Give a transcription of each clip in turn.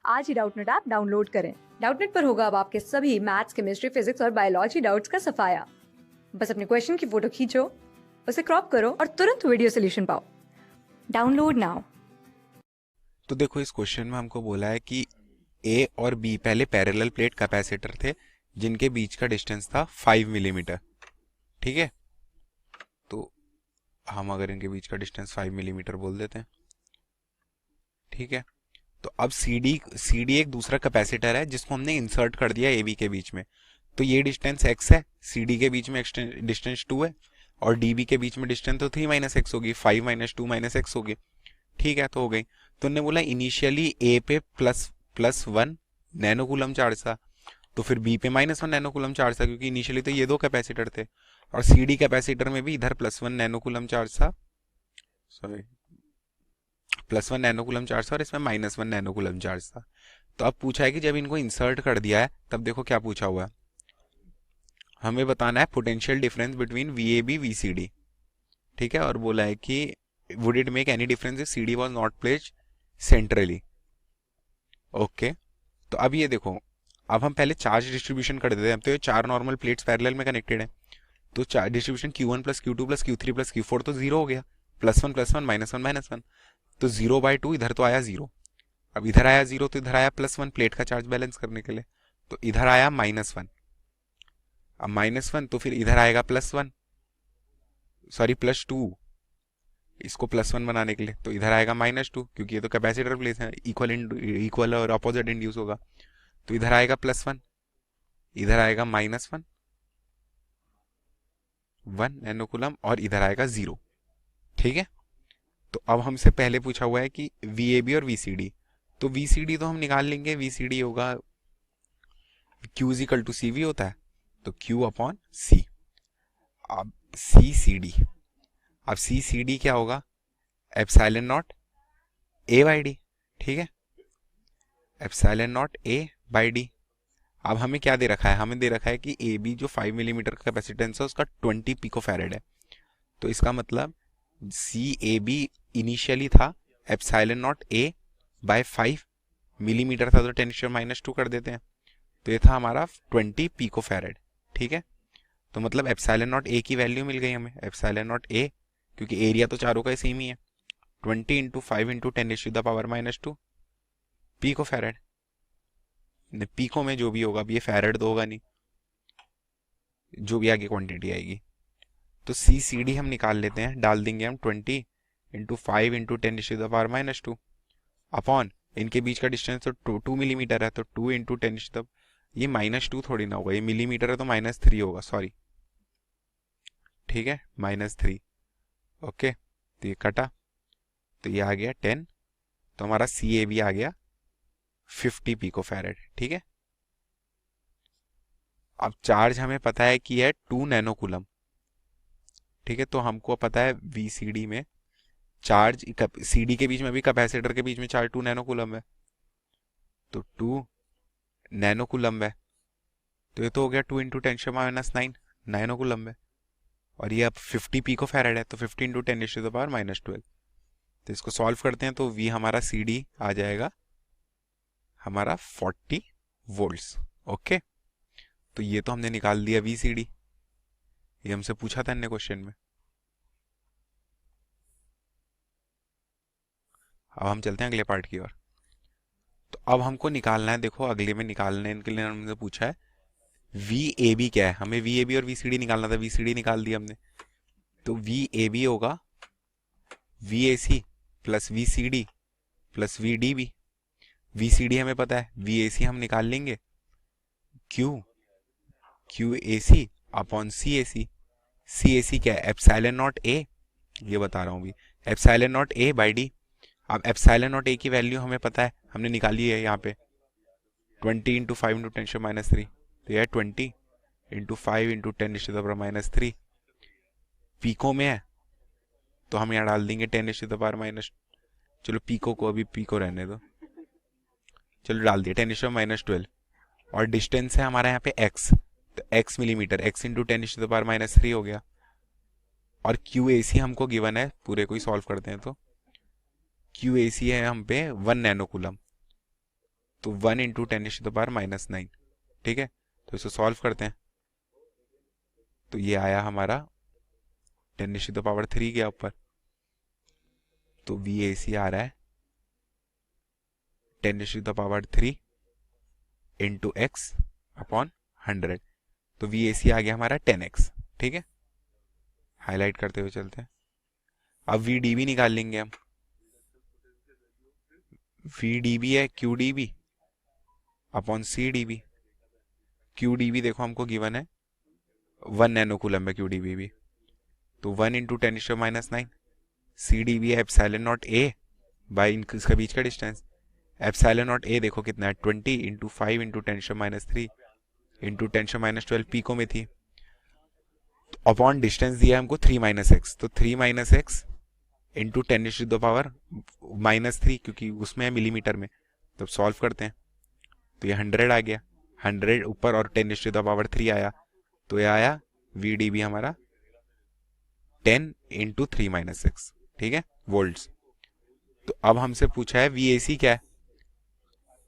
आज ही Doubtnut app download करें। Doubtnut पर होगा अब आपके सभी मैथ्स, केमिस्ट्री, फिजिक्स और बायोलॉजी डाउट्स का सफाया। बस अपने क्वेश्चन की फोटो खींचो, उसे क्रॉप करो और तुरंत वीडियो सोल्यूशन पाओ। Download now. तो देखो इस क्वेश्चन में हमको बोला है कि ए और बी पहले पैरेलल प्लेट कैपेसिटर थे जिनके बीच का डिस्टेंस था 5 मिलीमीटर। ठीक है, तो हम अगर इनके बीच का डिस्टेंस 5 मिलीमीटर बोल देते हैं। ठीक है, तो अब सी डी एक दूसरा कैपेसिटर है जिसको हमने इंसर्ट कर दिया ए बी के बीच में। तो ये डिस्टेंस एक्स है, सी डी के बीच में डिस्टेंस 2 है और डी बी के बीच में डिस्टेंस तो 3 माइनस एक्स होगी, 5 माइनस 2 माइनस एक्स होगी। ठीक है, तो हो गई। तो उन्होंने बोला इनिशियली ए पे प्लस 1 नैनोकूलम चार्ज था, तो फिर बी पे -1 नैनोकूलम चार्ज था, क्योंकि इनिशियली तो ये दो कैपेसिटर थे। और सी डी कैपेसिटर में भी इधर +1 नैनोकूलम चार्ज था, सॉरी +1 नैनोकूलम चार्ज था और इसमें -1 नैनोकूलम चार्ज था। तो अब पूछा है कि जब इनको इंसर्ट कर दिया है तब देखो क्या पूछा हुआ है, हमें बताना है potential difference between V A B V C D. ठीक है, और बोला है कि would it make any difference if C D was not placed centrally. Okay, तो अब ये देखो, अब हम पहले चार्ज डिस्ट्रीब्यूशन कर देते हैं। तो ये चार नॉर्मल प्लेट्स पैरेलल में कनेक्टेड है, तो charge distribution Q1 plus Q2 plus Q3 plus Q4 तो जीरो हो गया, +1 -1 तो 0/2 इधर तो आया जीरो। अब इधर आया जीरो तो इधर आया +1 प्लेट का चार्ज बैलेंस करने के लिए, तो इधर आया -1। अब -1 तो फिर इधर आएगा +1, सॉरी +2, इसको +1 बनाने के लिए, तो इधर आएगा -2 क्योंकि ये तो कैपेसिटर प्लेस है, इक्वल और अपोजिट इंड्यूस होगा। तो इधर आएगा +1, इधर आएगा -1 नैनोकूलम और इधर आएगा 0। ठीक है, तो अब हमसे पहले पूछा हुआ है कि वी ए बी और वी सी डी। तो वी सी डी तो हम निकाल लेंगे, वी सी डी होगा Q equal to C V होता है, तो Q अपॉन सी। अब सी सी डी, अब सी सी डी क्या होगा, epsilon not A by D. ठीक है, epsilon not A by D. अब हमें क्या दे रखा है, हमें दे रखा है कि ए बी जो 5 मिलीमीटर का कैपेसिटेंस है उसका 20 पिकोफैरेड है। तो इसका मतलब सी ए बी इनिशियली था epsilon not A by 5 millimetre था, तो 10⁻² कर देते हैं, तो ये था हमारा 20 पिकोफैरेड। ठीक है, तो मतलब एप्सिलॉन नॉट ए की वैल्यू मिल गई हमें, एप्सिलॉन नॉट ए, क्योंकि एरिया तो चारों का सेम ही है, 20 × 5 × 10⁻² पिकोफैरेड। पिको में जो भी होगा, अब ये फैरेड तो होगा नहीं, जो भी आगे क्वांटिटी आएगी। तो सी सी डी हम निकाल लेते हैं, डाल देंगे हम 20 × 5 × 10⁻², अपॉन इनके बीच का डिस्टेंस तो 2 मिलीमीटर है, तो 2 × 10, ये -2 थोड़ी ना होगा, ये मिलीमीटर है तो -3 होगा, सॉरी। ठीक है, -3। ओके, तो ये कटा, तो ये आ गया 10, तो हमारा सी ए बी आ गया 50 पिकोफैरेड। ठीक है, अब चार्ज हमें पता है कि है 2 नैनोकूलम। ठीक है, तो हमको पता है वी सी डी में चार्ज, सी डी के बीच में भी कैपेसिटर के बीच में चार्ज 2 नैनोकूलम है, तो 2 नैनोकूलम है, तो ये तो हो गया 2 × 10⁻9 नैनोकूलम है। और ये अब 50 पिको फैरेड है, तो 50 × 10⁻12। तो इसको सॉल्व करते हैं, तो वी हमारा सी डी आ जाएगा हमारा 40 वोल्ट्स। ओके, तो ये तो हमने निकाल दिया वी सी डी, ये हमसे पूछा था अन्य क्वेश्चन में। अब हम चलते हैं अगले पार्ट की ओर। तो अब हमको निकालना है, देखो अगले में निकालने के लिए हमने पूछा है वी ए बी क्या है, हमें वी ए बी और वी सी डी निकालना था, वी सी डी निकाल दिया हमने। तो वी ए बी होगा V A C plus V C D plus V D B. V C D हमें पता है, वी ए सी हम निकाल लेंगे क्यू ए सी अपॉन सी ए सी। सी ए सी क्या है, एप्सिलॉन नॉट ए, ये बता रहा हूँ भी, epsilon not A by D. अब एप्सिलॉन नॉट ए की वैल्यू हमें पता है, हमने निकाली है यहाँ पे 20 × 5 × 10⁻3, तो यह 20 × 5 × 10⁻3 पीको में है, तो हम यहाँ डाल देंगे 10⁻, चलो पीको को अभी पीको रहने दो, चलो डाल दिया 10⁻12। और डिस्टेंस है हमारा यहाँ पे x, तो x मिलीमीटर, x × 10⁻³ हो गया। और क्यू ए सी हमको गिवन है, पूरे को ही सॉल्व करते हैं, तो क्यू ए सी है हम पे 1 नैनोकूलम, तो 1 इंटू 10⁻⁻⁹ ठीक है। तो इसे सॉल्व करते हैं, तो ये आया हमारा 10⁻³ गया ऊपर, तो VAC आ रहा है 10⁻³ इंटू x अपॉन 100, तो VAC आ गया हमारा 10x, ठीक है। हाईलाइट करते हुए चलते हैं। अब VDB निकाल लेंगे हम। VDB है QDB अपॉन CDB। QDB देखो हमको गिवन है 1 नैनो कूलम है QDB भी, तो 1 इंटू 10⁻⁹ CDB है एप्सिलॉन नॉट A बाई इसका बीच का डिस्टेंस। एप्सिलॉन नॉट A देखो कितना है 20 इंटू 5 इंटू 10⁻³ इंटू 10⁻12 पीको में थी, अपॉन डिस्टेंस दिया हमको 3 - x, तो 3 - x इंटू 10⁻³ क्योंकि उसमें है मिलीमीटर में, तो सॉल्व करते हैं, तो ये 100 आ गया, 100 ऊपर और 10⁻³ आया, तो ये आया VDB हमारा 10 इंटू 3 - x, ठीक है, वोल्ट्स। तो अब हमसे पूछा है VAC क्या है,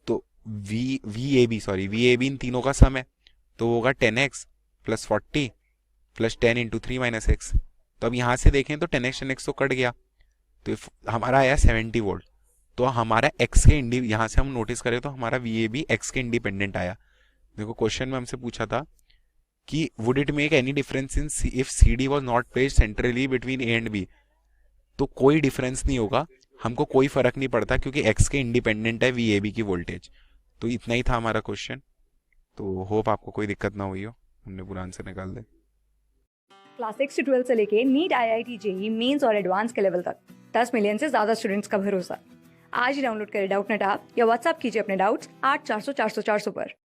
तो VAB इन तीनों का सम है, तो होगा 10x plus 40 plus 10 into 3 - x। तो अब यहाँ से देखें तो 10x तो कट गया, तो हमारा आया 70 वोल्ट। तो हमारा x के यहाँ से हम नोटिस करें तो हमारा VAB x के इंडिपेंडेंट आया। देखो क्वेश्चन में हमसे पूछा था कि would it make any difference in if CD was not placed centrally between A and B, तो कोई डिफरेंस नहीं होगा, हमको कोई फर्क नहीं पड़ता क्योंकि x के इंडिपेंडेंट है VAB की वोल्टेज। तो इतना ही था हमारा क्वेश्चन, तो होप आपको कोई दिक्कत ना हुई हो, हमने पूरा आंसर निकाल दिया। क्लास 6 से 12 से लेके नीट, IIT, JEE मेंस और एडवांस के लेवल तक 10 मिलियन से ज्यादा स्टूडेंट्स का भरोसा। आज ही डाउनलोड करें डाउटनेट ऐप या व्हाट्सएप कीजिए अपने डाउट्स 8400 400 400 पर।